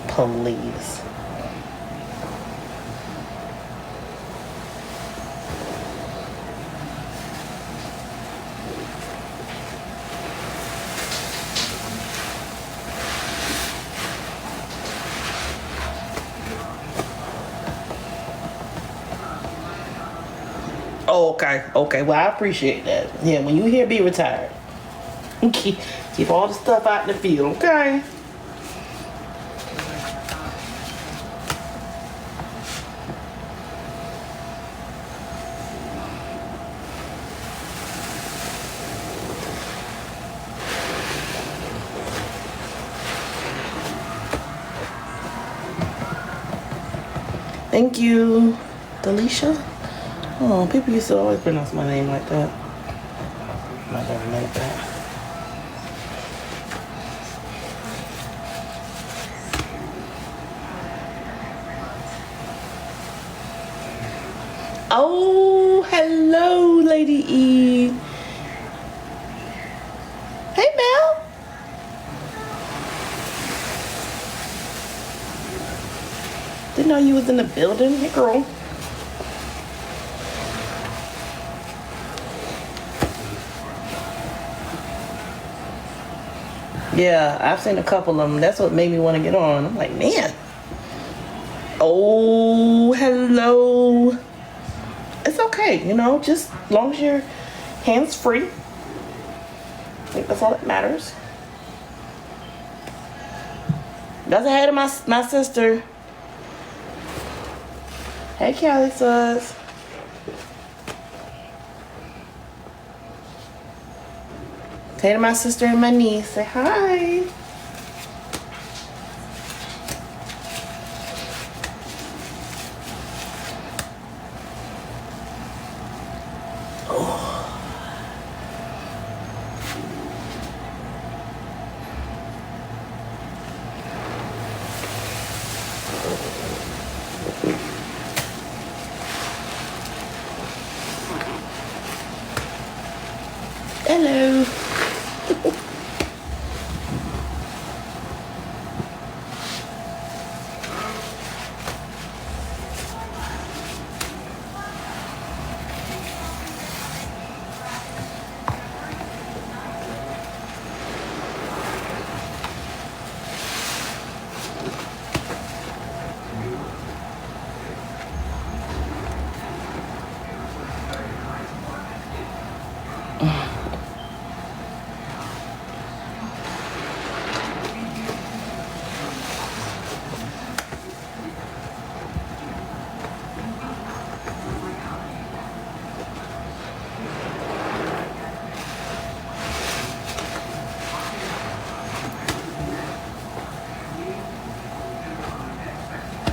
Please. Oh, okay. Okay. Well, I appreciate that. Yeah, when you hear be retired. Keep all the stuff out in the field, okay? Thank you, Delisha. Oh, people used to always pronounce my name like that. I never meant that. Oh, hello, Lady E. Hey, Mel. Didn't know you was in the building. Hey, girl. Yeah, I've seen a couple of them. That's what made me want to get on. I'm like, man. Oh, hello. It's okay, you know, just as long as you're hands-free. I think that's all that matters. That's ahead of my sister. Hey, Callie Suds. Say to my sister and my niece, say hi. Hello.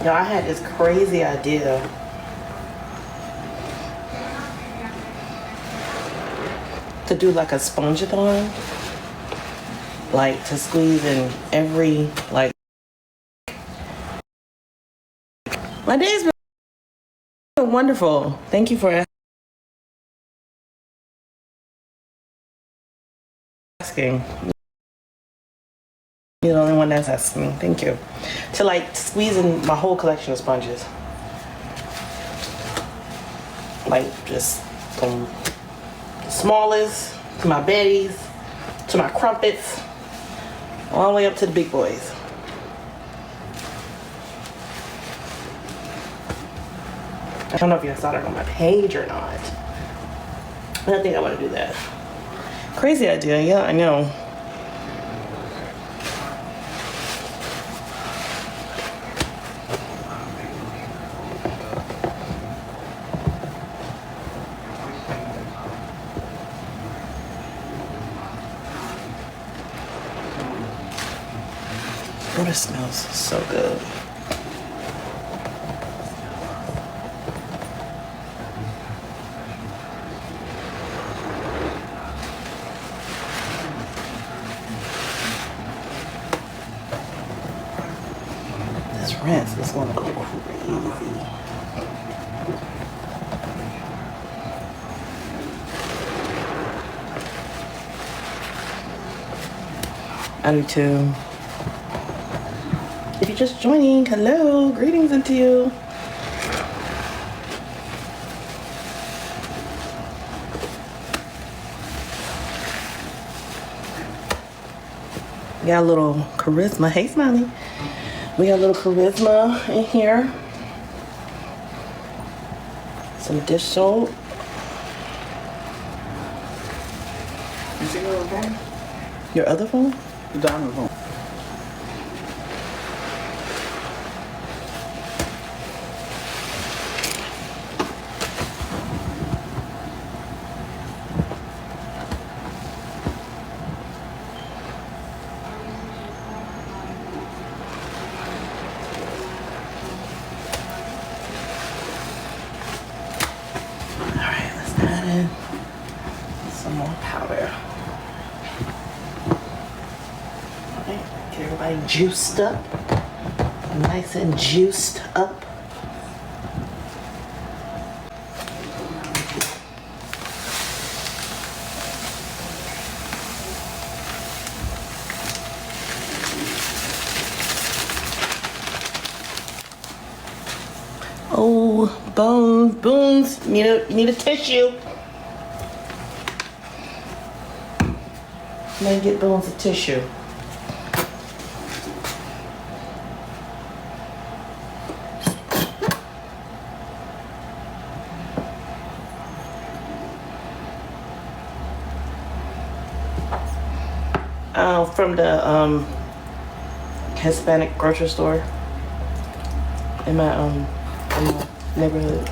Yo, I had this crazy idea. To do like a spongeathon. Like to squeeze in every, like. My day's been wonderful. Thank you for asking. You're the only one that's asking me. Thank you. To like squeeze in my whole collection of sponges. Like just from the smallest to my betties to my crumpets, all the way up to the big boys. I don't know if you saw that on my page or not. I don't think I want to do that. Crazy idea, yeah, I know. Oh, it smells so good. This rinse is gonna go crazy. I do too. If you're just joining, hello, greetings unto you. We got a little charisma. Hey, Smiley. We got a little charisma in here. Some dish soap. You see your other phone? Your other phone? The diamond phone. Some more powder. Alright, get everybody juiced up. Nice and juiced up. Oh, bones, you need a tissue. Then get Bones a tissue. From the Hispanic grocery store in my neighborhood.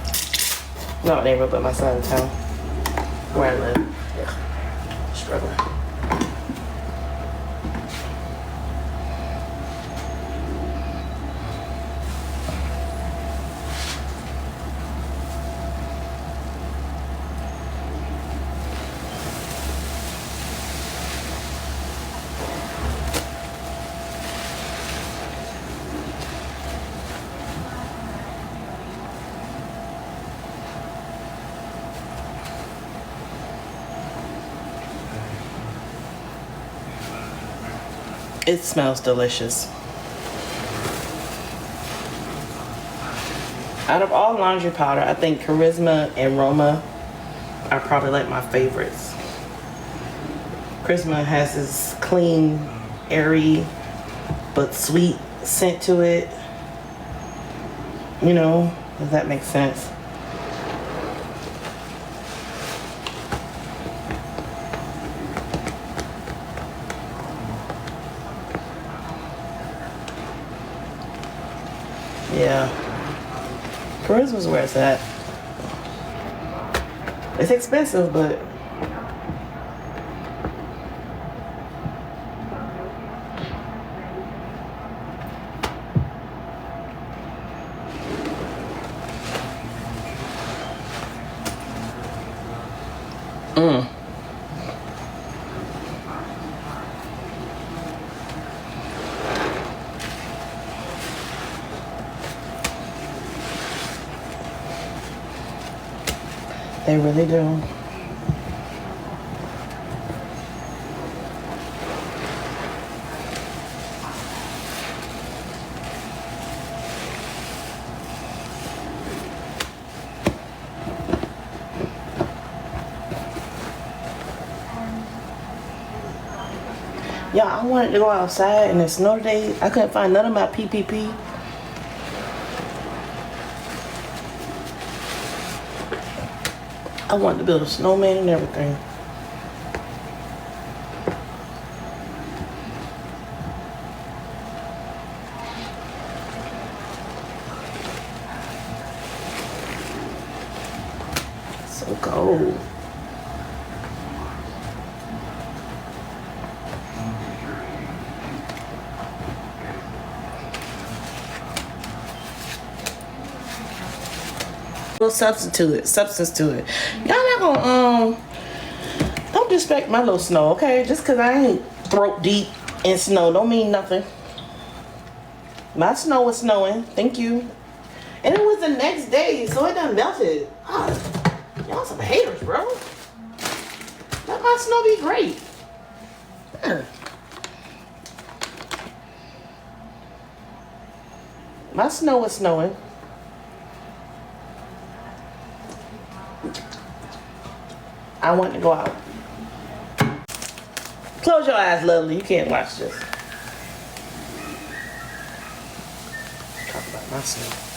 Not neighborhood, but my side of town where I live. Yeah, struggling. It smells delicious. Out of all laundry powder, I think Charisma and Roma are probably like my favorites. Charisma has this clean, airy, but sweet scent to it. You know, if that makes sense. Yeah, Charisma's where it's at. It's expensive, but they really do. Yeah, I wanted to go outside and it's snow today. I couldn't find none of my PPP. I wanted to build a snowman and everything. So cold. Substance to it. Y'all not gonna don't disrespect my little snow, okay? Just cause I ain't throat deep in snow don't mean nothing. My snow was snowing, thank you. And it was the next day, so it done melted. Oh, y'all some haters, bro. Let my snow be great. My snow is snowing. I want to go out. Close your eyes, lovely. You can't watch this. Talk about my snow.